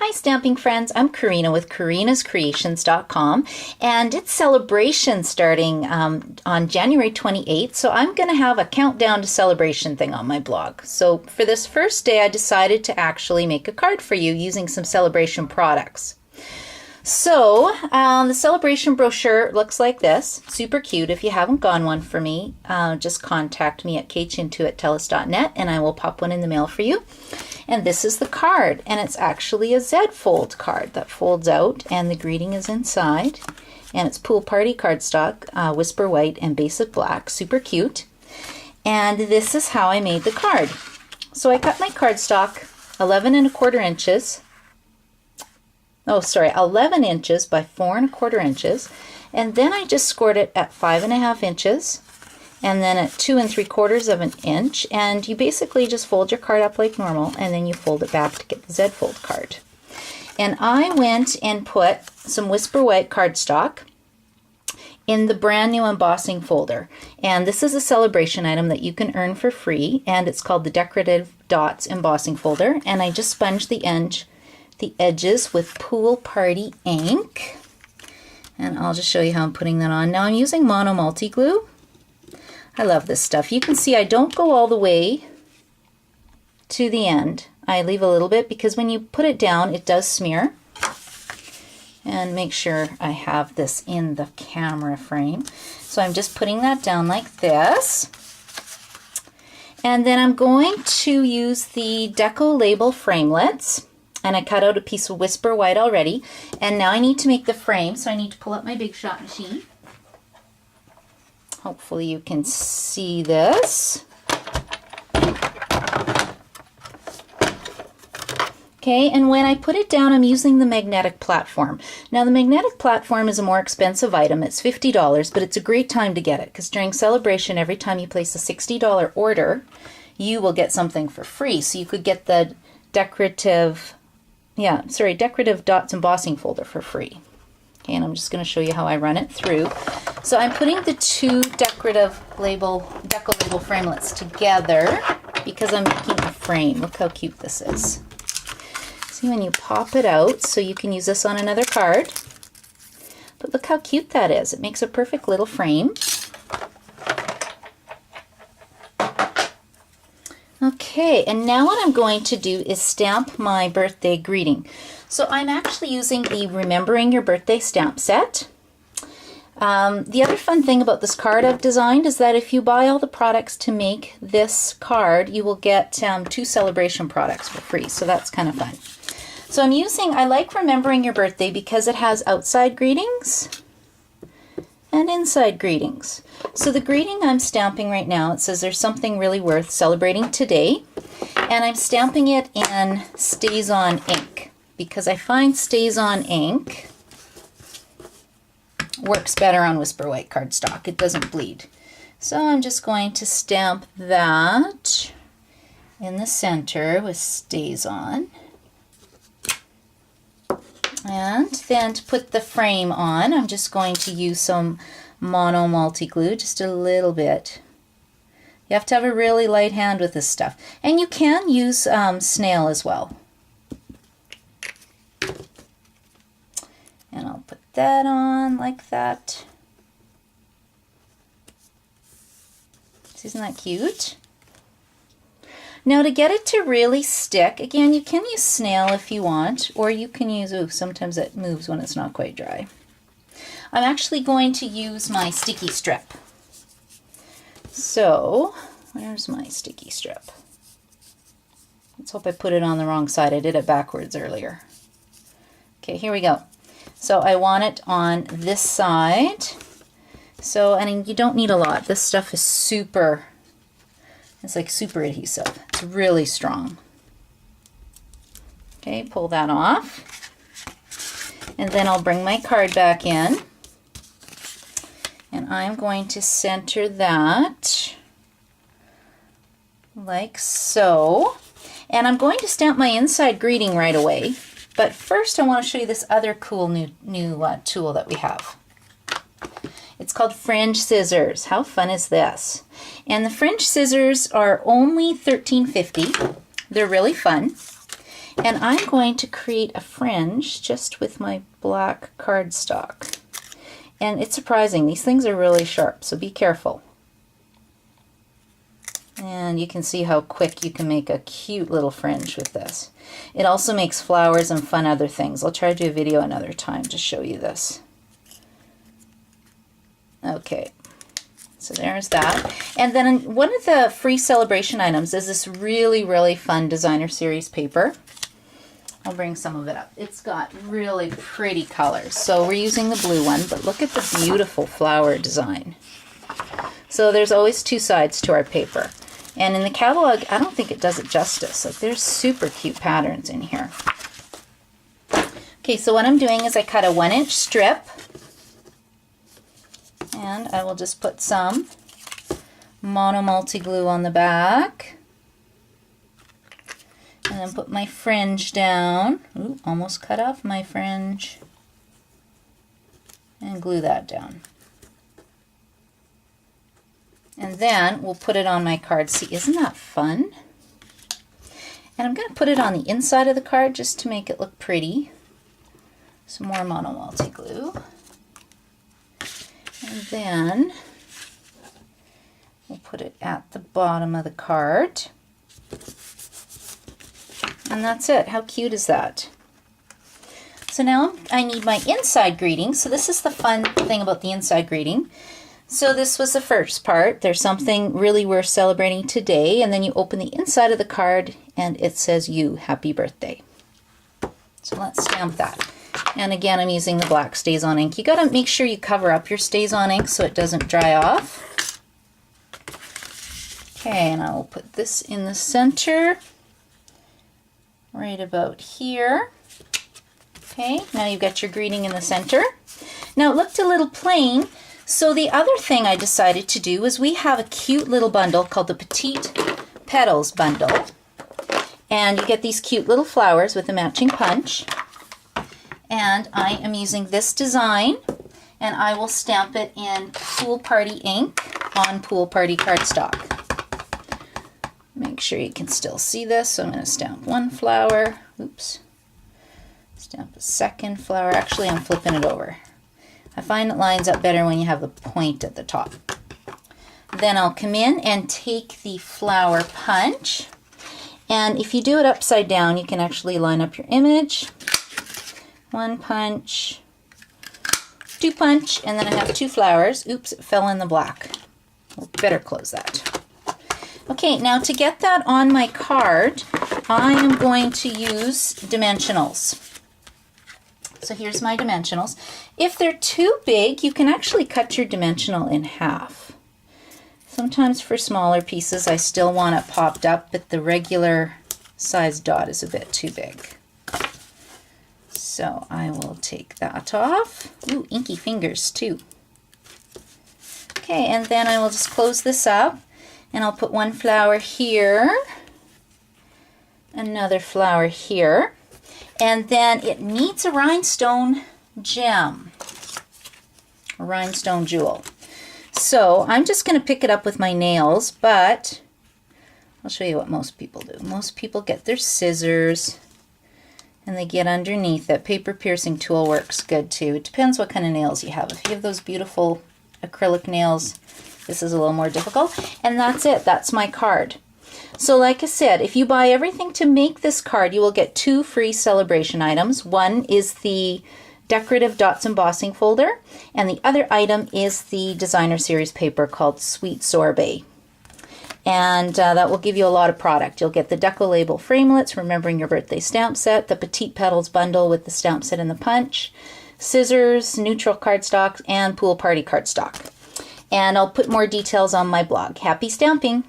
Hi stamping friends, I'm Karina with karinascreations.com, and it's Celebration starting on January 28th, so I'm going to have a countdown to Celebration thing on my blog. So for this first day I decided to actually make a card for you using some Celebration products. So the Celebration brochure looks like this, super cute. If you haven't gotten one for me, just contact me at kchintu@telus.net and I will pop one in the mail for you. And this is the card, and it's actually a Z-fold card that folds out, and the greeting is inside. And it's Pool Party cardstock, Whisper White and Basic Black, super cute. And this is how I made the card. So I cut my cardstock 11 inches by 4 1/4 inches, and then I just scored it at 5 1/2 inches. And then at 2 3/4 inches, and you basically just fold your card up like normal, and then you fold it back to get the Z-fold card. And I went and put some Whisper White cardstock in the brand new embossing folder. And this is a Celebration item that you can earn for free, and it's called the Decorative Dots embossing folder. And I just sponged the edges with Pool Party ink. And I'll just show you how I'm putting that on. Now I'm using mono multi-glue. I love this stuff. You can see I don't go all the way to the end. I leave a little bit because when you put it down it does smear. And make sure I have this in the camera frame. So I'm just putting that down like this. And then I'm going to use the Deco Label Framelits. And I cut out a piece of Whisper White already. And now I need to make the frame, so I need to pull up my Big Shot machine. Hopefully you can see this. Okay, and when I put it down, I'm using the magnetic platform. Now the magnetic platform is a more expensive item. It's $50, but it's a great time to get it because during Celebration, every time you place a $60 order, you will get something for free. So you could get the decorative dots embossing folder for free. Okay, and I'm just going to show you how I run it through. So I'm putting the two Deco Label Framelits together because I'm making a frame. Look how cute this is. See, when you pop it out, so you can use this on another card. But look how cute that is. It makes a perfect little frame. Okay, and now what I'm going to do is stamp my birthday greeting. So I'm actually using the Remembering Your Birthday stamp set. The other fun thing about this card I've designed is that if you buy all the products to make this card, you will get 2 Celebration products for free. So that's kind of fun. So I like Remembering Your Birthday because it has outside greetings and inside greetings. So the greeting I'm stamping right now, it says there's something really worth celebrating today. And I'm stamping it in Stays On ink because I find Stays On ink works better on Whisper White cardstock. It doesn't bleed. So I'm just going to stamp that in the center with Stays On. And then to put the frame on, I'm just going to use some mono multi-glue, just a little bit. You have to have a really light hand with this stuff. And you can use snail as well. And I'll put that on like that. Isn't that cute? Now to get it to really stick, again, you can use snail if you want, or you can use, sometimes it moves when it's not quite dry. I'm actually going to use my sticky strip. So, where's my sticky strip? Let's hope I put it on the wrong side. I did it backwards earlier. Okay, here we go. So I want it on this side. So, and you don't need a lot. This stuff is super adhesive. It's really strong. Okay, pull that off. And then I'll bring my card back in. And I'm going to center that like so. And I'm going to stamp my inside greeting right away. But first I want to show you this other cool new tool that we have. It's called fringe scissors. How fun is this? And the fringe scissors are only $13.50. They're really fun. And I'm going to create a fringe just with my black cardstock. And it's surprising, these things are really sharp, so be careful. And you can see how quick you can make a cute little fringe with this. It also makes flowers and fun other things. I'll try to do a video another time to show you this. Okay, so there's that. And then one of the free celebration items is this really, really fun designer series paper. I'll bring some of it up. It's got really pretty colors. So we're using the blue one, but look at the beautiful flower design. So there's always two sides to our paper. And in the catalog, I don't think it does it justice. Like, there's super cute patterns in here. Okay, so what I'm doing is I cut a 1-inch strip. And I will just put some mono multi-glue on the back. And then put my fringe down. Ooh, almost cut off my fringe. And glue that down. And then we'll put it on my card. See, isn't that fun? And I'm going to put it on the inside of the card just to make it look pretty. Some more mono multi-glue. And then we'll put it at the bottom of the card. And that's it. How cute is that? So now I need my inside greeting. So this is the fun thing about the inside greeting. So this was the first part. There's something really worth celebrating today, and then you open the inside of the card and it says you, happy birthday. So let's stamp that. And again, I'm using the black Stays On ink. You got to make sure you cover up your Stays On ink so it doesn't dry off. Okay, and I will put this in the center, right about here. Okay, now you've got your greeting in the center. Now it looked a little plain. So the other thing I decided to do is we have a cute little bundle called the Petite Petals Bundle. And you get these cute little flowers with a matching punch. And I am using this design, and I will stamp it in Pool Party ink on Pool Party cardstock. Make sure you can still see this. So I'm going to stamp one flower. Oops. Stamp a second flower. Actually, I'm flipping it over. I find it lines up better when you have the point at the top. Then I'll come in and take the flower punch. And if you do it upside down, you can actually line up your image. One punch, two punch, and then I have two flowers. Oops, it fell in the black. We'll better close that. Okay, now to get that on my card, I am going to use dimensionals. So here's my dimensionals. If they're too big, you can actually cut your dimensional in half. Sometimes for smaller pieces, I still want it popped up, but the regular size dot is a bit too big. So I will take that off. Ooh, inky fingers too. Okay, and then I will just close this up, and I'll put one flower here, another flower here. And then it needs a rhinestone gem, a rhinestone jewel. So I'm just going to pick it up with my nails, but I'll show you what most people do. Most people get their scissors and they get underneath it. Paper piercing tool works good too. It depends what kind of nails you have. If you have those beautiful acrylic nails, this is a little more difficult. And that's it. That's my card. So like I said, if you buy everything to make this card, you will get two free celebration items. One is the decorative dots embossing folder, and the other item is the designer series paper called Sweet Sorbet. And that will give you a lot of product. You'll get the Deco Label Framelits, Remembering Your Birthday stamp set, the Petite Petals bundle with the stamp set and the punch, scissors, neutral cardstock, and Pool Party cardstock. And I'll put more details on my blog. Happy stamping!